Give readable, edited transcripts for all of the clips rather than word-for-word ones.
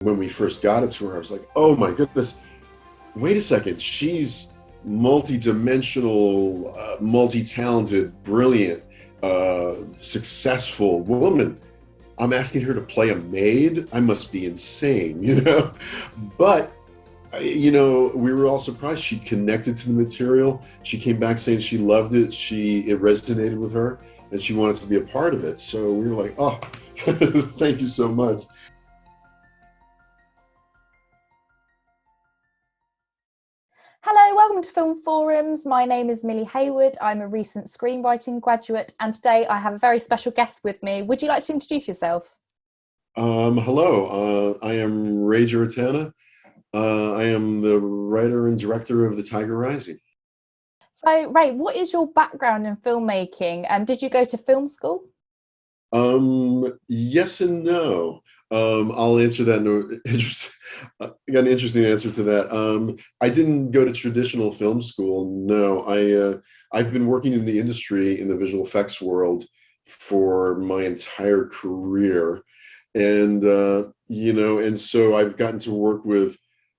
When we first got it to her, I was like, oh my goodness, wait a second, she's multi-dimensional, multi-talented, brilliant, successful woman. I'm asking her to play a maid? I must be insane, you know? But, you know, we were all surprised. She connected to the material. She came back saying she loved it. It resonated with her and she wanted to be a part of it. So we were like, oh, thank you so much. Hello, welcome to Film Forums. My name is Millie Hayward. I'm a recent screenwriting graduate, and today I have a very special guest with me. Would you like to introduce yourself? Hello, I am Ray Giarratana. I am the writer and director of The Tiger Rising. So, Ray, what is your background in filmmaking? Did you go to film school? Yes and no. I'll answer that. I got an interesting answer to that. I didn't go to traditional film school. No, I've been working in the industry in the visual effects world for my entire career, and you know, and so I've gotten to work with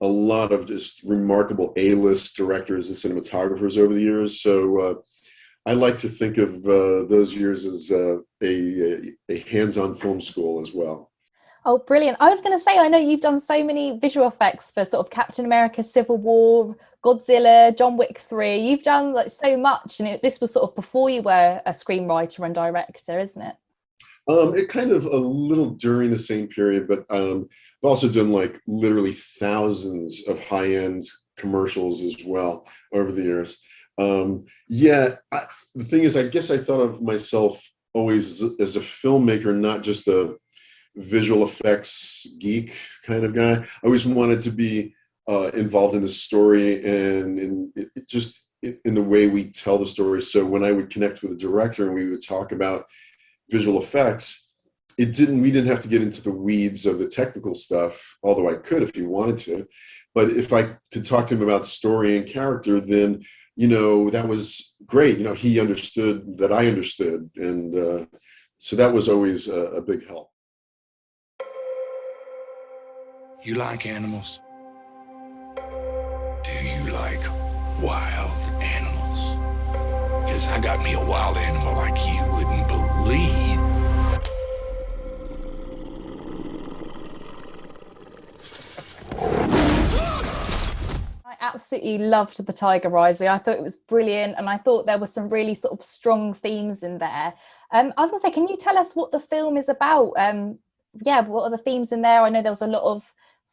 a lot of just remarkable A-list directors and cinematographers over the years. So I like to think of those years as a hands-on film school as well. Oh, brilliant. I was going to say, I know you've done so many visual effects for sort of Captain America, Civil War, Godzilla, John Wick 3. You've done like so much, and this was sort of before you were a screenwriter and director, isn't it? It kind of a little during the same period, but I've also done like literally thousands of high-end commercials as well over the years. The thing is, I guess I thought of myself always as a filmmaker, not just a visual effects geek kind of guy. I always wanted to be involved in the story and in the way we tell the story. So when I would connect with a director and we would talk about visual effects, we didn't have to get into the weeds of the technical stuff, although I could if you wanted to. But if I could talk to him about story and character, then, you know, that was great. You know, he understood that I understood. And so that was always a big help. You like animals? Do you like wild animals? Because I got me a wild animal like you wouldn't believe. I absolutely loved The Tiger Rising. I thought it was brilliant, and I thought there were some really sort of strong themes in there. I was going to say, can you tell us what the film is about? What are the themes in there? I know there was a lot of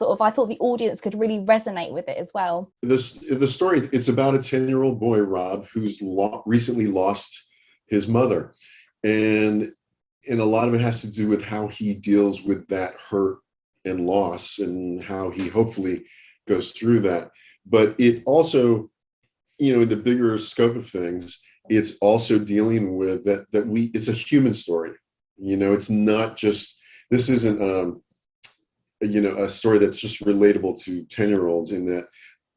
I thought the audience could really resonate with it as well. The story, it's about a 10-year-old boy, Rob, who's recently lost his mother. And a lot of it has to do with how he deals with that hurt and loss and how he hopefully goes through that. But it also, you know, in the bigger scope of things, it's also dealing with it's a human story. You know, it's not just, this isn't, you know, a story that's just relatable to 10-year-olds, in that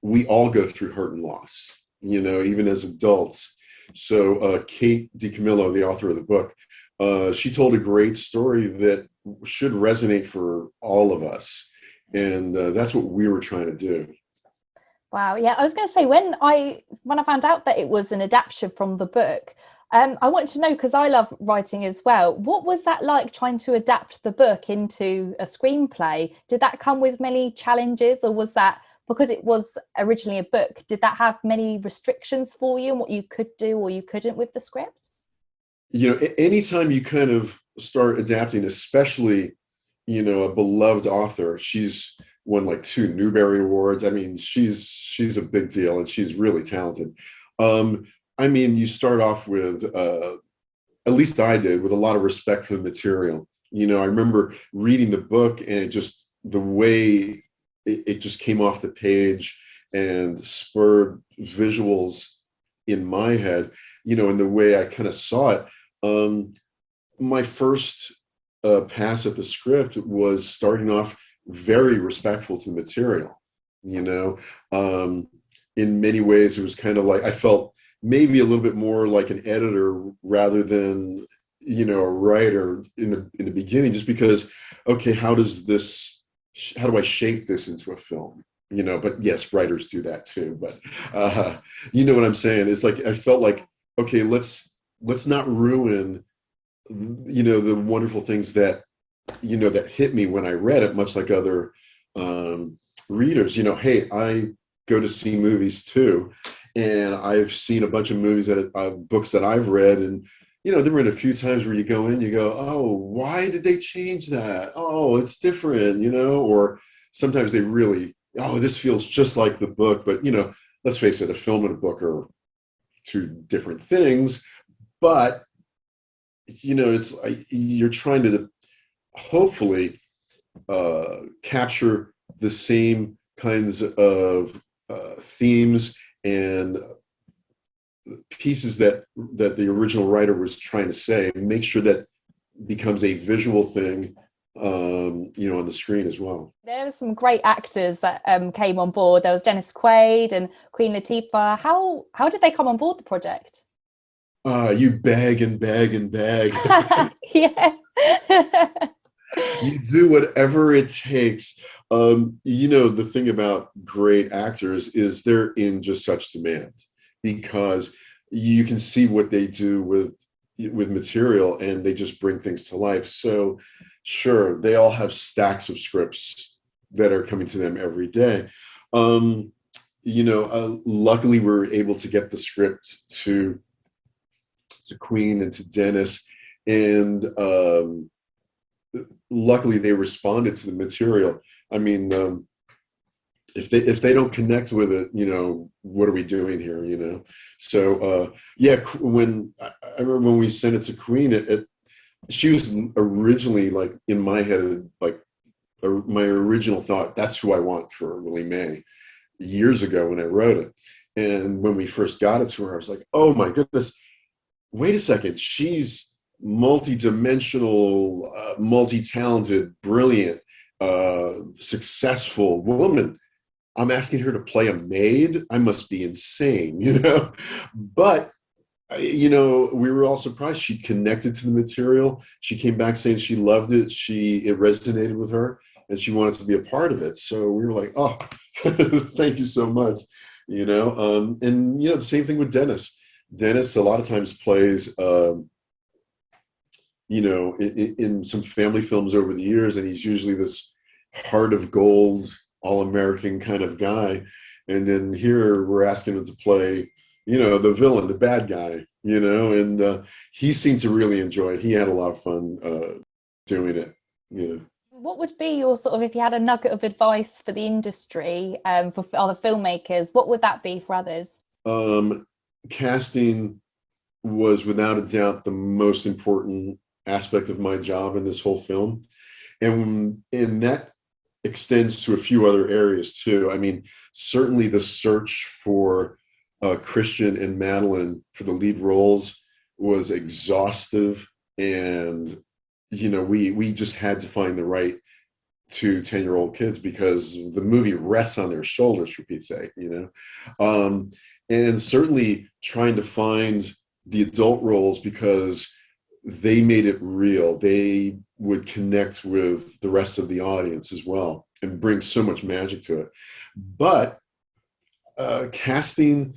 we all go through hurt and loss, you know, even as adults. So Kate DiCamillo, the author of the book, she told a great story that should resonate for all of us. And that's what we were trying to do. Wow. Yeah, I was going to say, when I found out that it was an adaptation from the book, I wanted to know, because I love writing as well, what was that like, trying to adapt the book into a screenplay? Did that come with many challenges, or was that, because it was originally a book, did that have many restrictions for you and what you could do or you couldn't with the script? You know, anytime you kind of start adapting, especially, you know, a beloved author, she's won like 2 Newbery Awards. I mean, she's a big deal, and she's really talented. I mean, you start off with, at least I did, with a lot of respect for the material. You know, I remember reading the book, and the way it just came off the page and spurred visuals in my head, you know, and the way I kind of saw it. My first pass at the script was starting off very respectful to the material. You know, in many ways, it was kind of like, I felt maybe a little bit more like an editor rather than, you know, a writer in the beginning, just because, okay, how does this how do I shape this into a film? You know, but yes, writers do that too. But you know what I'm saying? It's like I felt like, okay, let's not ruin, you know, the wonderful things that, you know, that hit me when I read it, much like other readers. You know, hey, I go to see movies too, and I've seen a bunch of movies that books that I've read, and you know, there were a few times where you go in, you go, oh, why did they change that? Oh, it's different, you know, or sometimes they really, oh, this feels just like the book. But, you know, let's face it, a film and a book are two different things. But, you know, it's you're trying to hopefully capture the same kinds of themes and pieces that the original writer was trying to say, and make sure that becomes a visual thing, you know, on the screen as well. There were some great actors that came on board. There was Dennis Quaid and Queen Latifah. How did they come on board the project? You beg and beg and beg. Yeah. You do whatever it takes. You know, the thing about great actors is they're in just such demand, because you can see what they do with material, and they just bring things to life. So sure, they all have stacks of scripts that are coming to them every day. You know, luckily we were able to get the script to Queen and to Dennis, and luckily they responded to the material. I mean, if they don't connect with it, you know, what are we doing here, you know? So yeah, when I remember when we sent it to Queen, she was originally, like, in my head, like my original thought, that's who I want for Willie Mae, years ago when I wrote it. And when we first got it to her, I was like, oh my goodness, wait a second, she's multi-dimensional, multi-talented, brilliant, successful woman. I'm asking her to play a maid? I must be insane, you know? But, you know, we were all surprised. She connected to the material. She came back saying she loved it. It resonated with her, and she wanted to be a part of it. So we were like, oh, thank you so much, you know? And, you know, the same thing with Dennis. Dennis a lot of times plays, you know, in some family films over the years, and he's usually this heart of gold, all-American kind of guy. And then here we're asking him to play, you know, the villain, the bad guy, you know, and he seemed to really enjoy it. He had a lot of fun doing it, you know. What would be your sort of, if you had a nugget of advice for the industry, for other filmmakers, what would that be for others? Casting was without a doubt the most important aspect of my job in this whole film. And that extends to a few other areas too. I mean, certainly the search for Christian and Madalen for the lead roles was exhaustive, and you know, we just had to find the right 10-year-old kids, because the movie rests on their shoulders, for Pete's sake, you know. And certainly trying to find the adult roles, because they made it real. They would connect with the rest of the audience as well, and bring so much magic to it. But casting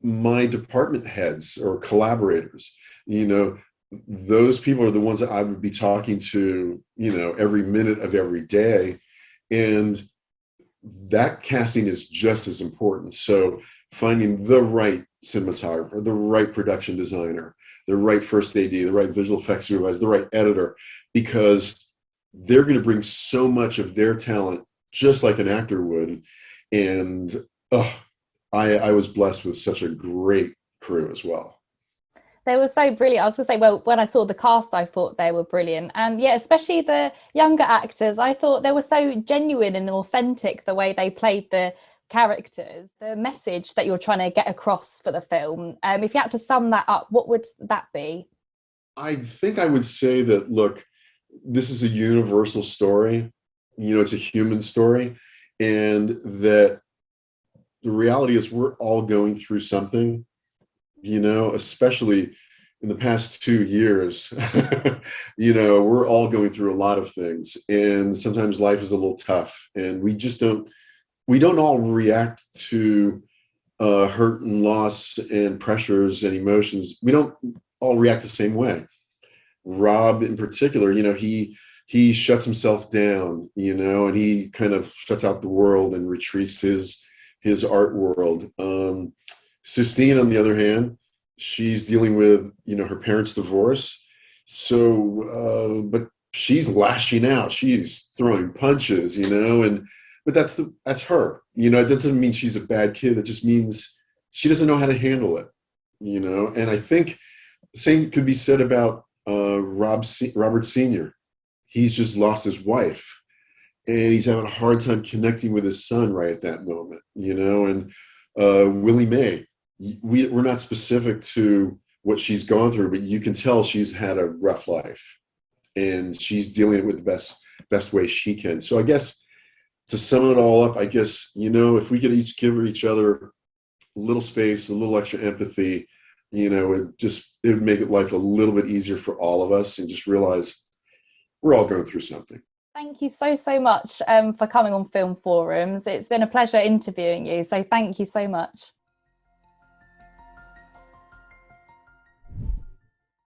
my department heads or collaborators, you know, those people are the ones that I would be talking to, you know, every minute of every day. And that casting is just as important. So finding the right cinematographer, the right production designer, the right first AD, the right visual effects supervisor, the right editor, because they're going to bring so much of their talent, just like an actor would. And I was blessed with such a great crew as well. They were so brilliant. I was going to say, well, when I saw the cast, I thought they were brilliant. And yeah, especially the younger actors, I thought they were so genuine and authentic, the way they played the characters, the message that you're trying to get across for the film. If you had to sum that up, what would that be? I think I would say that, look, this is a universal story. You know, it's a human story. And that the reality is we're all going through something, you know, especially in the past 2 years, we're all going through a lot of things, and sometimes life is a little tough, and we don't all react to hurt and loss and pressures and emotions. We don't all react the same way. Rob in particular, he shuts himself down, and he kind of shuts out the world and retreats his art world. Sistine, on the other hand, she's dealing with, her parents' divorce. So, but she's lashing out. She's throwing punches, but that's her. That doesn't mean she's a bad kid. It just means she doesn't know how to handle it, And I think the same could be said about Robert Sr. He's just lost his wife, and he's having a hard time connecting with his son right at that moment, And Willie Mae, we're not specific to what she's gone through, but you can tell she's had a rough life, and she's dealing with the best way she can. So I guess to sum it all up, I guess, if we could each give each other a little space, a little extra empathy, it would make life a little bit easier for all of us, and just realize we're all going through something. Thank you so much for coming on Film Forums. It's been a pleasure interviewing you. So thank you so much.